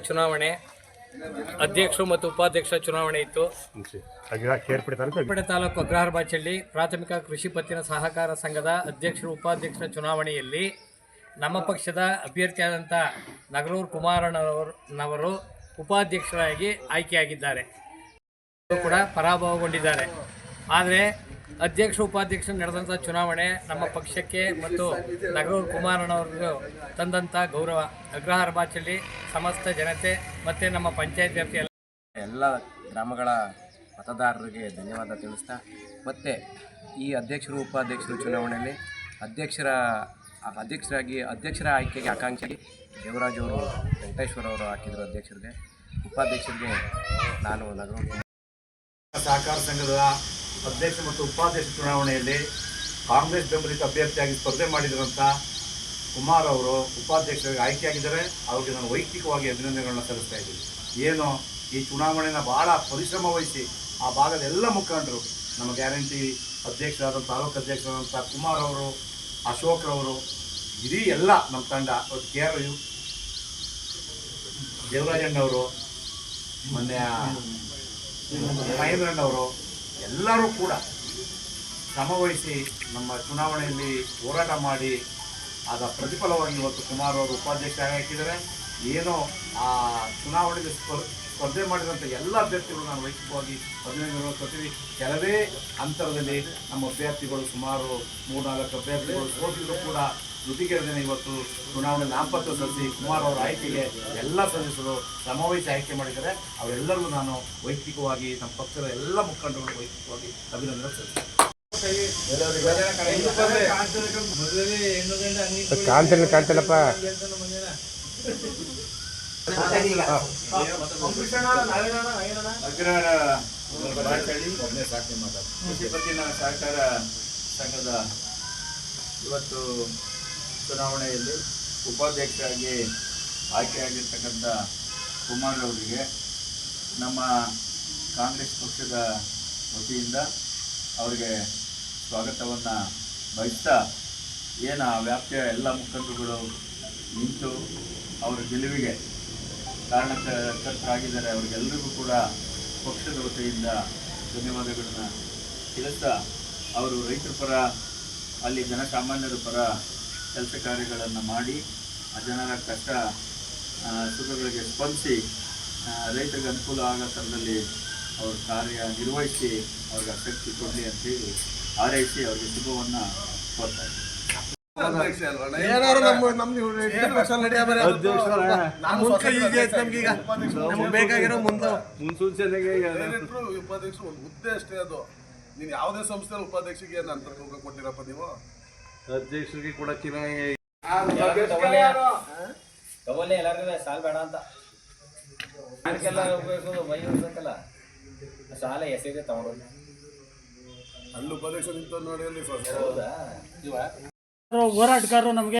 ಚುನಾವಣೆ ಅಧ್ಯಕ್ಷರು ಮತ್ತು ಉಪಾಧ್ಯಕ್ಷರ ಚುನಾವಣೆ ಇತ್ತು. ತಾಲೂಕು ಅಗ್ರಹಾರ ಬಾಚಳ್ಳಿ ಪ್ರಾಥಮಿಕ ಕೃಷಿ ಪತ್ತಿನ ಸಹಕಾರ ಸಂಘದ ಅಧ್ಯಕ್ಷರು ಉಪಾಧ್ಯಕ್ಷರ ಚುನಾವಣೆಯಲ್ಲಿ ನಮ್ಮ ಪಕ್ಷದ ಅಭ್ಯರ್ಥಿಯಾದಂಥ ನಗರೂರು ಕುಮಾರಣ್ಣನವರು ಉಪಾಧ್ಯಕ್ಷರಾಗಿ ಆಯ್ಕೆಯಾಗಿದ್ದಾರೆ. ಕೂಡ ಪರಾಭವಗೊಂಡಿದ್ದಾರೆ. ಆದರೆ ಅಧ್ಯಕ್ಷ ಉಪಾಧ್ಯಕ್ಷರು ನಡೆದಂಥ ಚುನಾವಣೆ ನಮ್ಮ ಪಕ್ಷಕ್ಕೆ ಮತ್ತು ನಗರೂರು ಕುಮಾರಣ್ಣವ್ರಿಗೂ ತಂದಂಥ ಗೌರವ. ಅಗ್ರಹಾರ ಬಾಚಳ್ಳಿ ಸಮಸ್ತ ಜನತೆ ಮತ್ತು ನಮ್ಮ ಪಂಚಾಯತ್ ವ್ಯಾಪ್ತಿಯ ಎಲ್ಲ ಗ್ರಾಮಗಳ ಮತದಾರರಿಗೆ ಧನ್ಯವಾದ ತಿಳಿಸ್ತಾ, ಮತ್ತು ಈ ಅಧ್ಯಕ್ಷರು ಉಪಾಧ್ಯಕ್ಷರು ಚುನಾವಣೆಯಲ್ಲಿ ಅಧ್ಯಕ್ಷರ ಆಯ್ಕೆಗೆ ಆಕಾಂಕ್ಷಿ ದೇವರಾಜ್ ಅವರು, ವೆಂಕಟೇಶ್ವರ ಅವರು ಹಾಕಿದರು ಅಧ್ಯಕ್ಷರಿಗೆ. ಉಪಾಧ್ಯಕ್ಷರಿಗೆ ನಾನು ನಗರೂರು ಸಹಕಾರ ಸಂಘದ ಅಧ್ಯಕ್ಷ ಮತ್ತು ಉಪಾಧ್ಯಕ್ಷ ಚುನಾವಣೆಯಲ್ಲಿ ಕಾಂಗ್ರೆಸ್ ಬೆಂಬಲಿತ ಅಭ್ಯರ್ಥಿಯಾಗಿ ಸ್ಪರ್ಧೆ ಮಾಡಿದಂಥ ಕುಮಾರ್ ಅವರು ಉಪಾಧ್ಯಕ್ಷರಿಗೆ ಆಯ್ಕೆಯಾಗಿದ್ದಾರೆ. ಅವರಿಗೆ ನಾನು ವೈಯಕ್ತಿಕವಾಗಿ ಅಭಿನಂದನೆಗಳನ್ನ ಸಲ್ಲಿಸ್ತಾ ಇದ್ದೀನಿ. ಏನು ಈ ಚುನಾವಣೆಯನ್ನು ಭಾಳ ಪರಿಶ್ರಮ ವಹಿಸಿ ಆ ಭಾಗದ ಎಲ್ಲ ಮುಖಂಡರು, ನಮ್ಮ ಗ್ಯಾರಂಟಿ ಅಧ್ಯಕ್ಷರಾದ ತಾಲೂಕು ಅಧ್ಯಕ್ಷರಾದಂಥ ಕುಮಾರ್ ಅವರು, ಅಶೋಕ್ರವರು, ಇಡೀ ಎಲ್ಲ ನಮ್ಮ ತಂಡ, ದೇವರಾಜಣ್ಣವರು, ಮೊನ್ನೆ ಮಹೇಂದ್ರಣ್ಣವರು ಎಲ್ಲರೂ ಕೂಡ ಶ್ರಮವಹಿಸಿ ನಮ್ಮ ಚುನಾವಣೆಯಲ್ಲಿ ಹೋರಾಟ ಮಾಡಿ ಆದ ಪ್ರತಿಫಲವಾಗಿ ಇವತ್ತು ಕುಮಾರ್ ಅವರು ಉಪಾಧ್ಯಕ್ಷರಾಗಿ ಹಾಕಿದ್ದಾರೆ. ಏನೋ ಆ ಚುನಾವಣೆಗೆ ಸ್ಪರ್ಧೆ ಮಾಡಿದಂಥ ಎಲ್ಲ ಅಭ್ಯರ್ಥಿಗಳು ನಾನು ವೈಯಕ್ತಿಕವಾಗಿ ಅಭಿನಂದನೆಗಳು ಕೊಡ್ತೀವಿ. ಕೆಲವೇ ಅಂತರದಲ್ಲಿ ನಮ್ಮ ಅಭ್ಯರ್ಥಿಗಳು ಸುಮಾರು 3-4 ಅಭ್ಯರ್ಥಿಗಳು ಸೋತಿದ್ರು ಕೂಡ ಜೊತೆಗೆರದೇನೆ ಇವತ್ತು ಚುನಾವಣೆ ನಾಮಪತ್ರ ಸಲ್ಲಿಸಿ ಕುಮಾರ್ ಅವರ ಆಯ್ಕೆಗೆ ಎಲ್ಲ ಸದಸ್ಯರು ಶ್ರಮವಹಿಸಿ ಆಯ್ಕೆ ಮಾಡಿದ್ದಾರೆ. ಅವರೆಲ್ಲರಿಗೂ ನಾನು ವೈಯಕ್ತಿಕವಾಗಿ ನಮ್ಮ ಪಕ್ಷದ ಎಲ್ಲ ಮುಖಂಡರು ವೈಯಕ್ತಿಕವಾಗಿ ಅಭಿನಂದನೆ ಸಲ್ಲಿಸ್ತೀನಿ. ಅಗ್ರಹಾರ ಬಾಚಳ್ಳಿ ಕೃಷಿ ಪತ್ತಿನ ಸಹಕಾರ ಸಂಘದ ಇವತ್ತು ಚುನಾವಣೆಯಲ್ಲಿ ಉಪಾಧ್ಯಕ್ಷರಾಗಿ ಆಯ್ಕೆಯಾಗಿರ್ತಕ್ಕಂಥ ಕುಮಾರ್ ಅವರಿಗೆ ನಮ್ಮ ಕಾಂಗ್ರೆಸ್ ಪಕ್ಷದ ವತಿಯಿಂದ ಅವರಿಗೆ ಸ್ವಾಗತವನ್ನು ಬಯಸ್ತಾ, ಏನು ಆ ವ್ಯಾಪ್ತಿಯ ಎಲ್ಲ ಮುಖಂಡರುಗಳು ನಿಂತು ಅವರ ಗೆಲುವಿಗೆ ಕಾರಣಕರ್ತರಾಗಿದ್ದಾರೆ, ಅವರಿಗೆಲ್ಲರಿಗೂ ಕೂಡ ಪಕ್ಷದ ವತಿಯಿಂದ ಧನ್ಯವಾದಗಳನ್ನು ತಿಳಿಸ್ತಾ, ಅವರು ರೈತರ ಪರ, ಅಲ್ಲಿ ಜನಸಾಮಾನ್ಯರ ಪರ ಕೆಲಸ ಕಾರ್ಯಗಳನ್ನು ಮಾಡಿ ಆ ಜನರ ಕಷ್ಟ ಸುಖಗಳಿಗೆ ಸ್ಪಂದಿಸಿ ರೈತರಿಗೆ ಅನುಕೂಲ ಆಗೋ ಥರದಲ್ಲಿ ಅವ್ರ ಕಾರ್ಯ ನಿರ್ವಹಿಸಿ ಅವ್ರಿಗೆ ಶಕ್ತಿ ಕೊಡಲಿ ಅಂತೇಳಿ ಹಾರೈಸಿ ಅವ್ರಿಗೆ ಶುಭವನ್ನು ಕೋರ್ತಾ ಇದ್ದೀವಿ. ಉಪಾಧ್ಯಕ್ಷರು ಒಂದು ಹುದ್ದೆ ಅಷ್ಟೇ. ಅದು ನೀನು ಯಾವುದೇ ಸಂಸ್ಥೆಯಲ್ಲಿ ಉಪಾಧ್ಯಕ್ಷರಿಗೆ ನಂತರ ಕೊಟ್ಟಿರಪ್ಪ ನೀವು ಅಧ್ಯಕ್ಷರಿಗೆ ಕೂಡ ಚೆನ್ನಾಗಿ ತಗೊಳ್ಳಿ. ಎಲ್ಲರಿಗೂ ಸಾಲ ಬೇಡ ಅಂತ ಅದಕ್ಕೆಲ್ಲ ಉಪಯೋಗಿಸೋದು ಮೈ ಉಳಿಸೋಕ್ಕಲ್ಲ, ಸಾಲ ಎಸೆಗೆ ತಗೊಂಡೋಗಿ ಅಲ್ಲಿ ಉಪಾಧ್ಯಕ್ಷ ನಿಂತ ನೋಡಿ ಅಲ್ಲಿ ಹೋರಾಟಗಾರರು ನಮಗೆ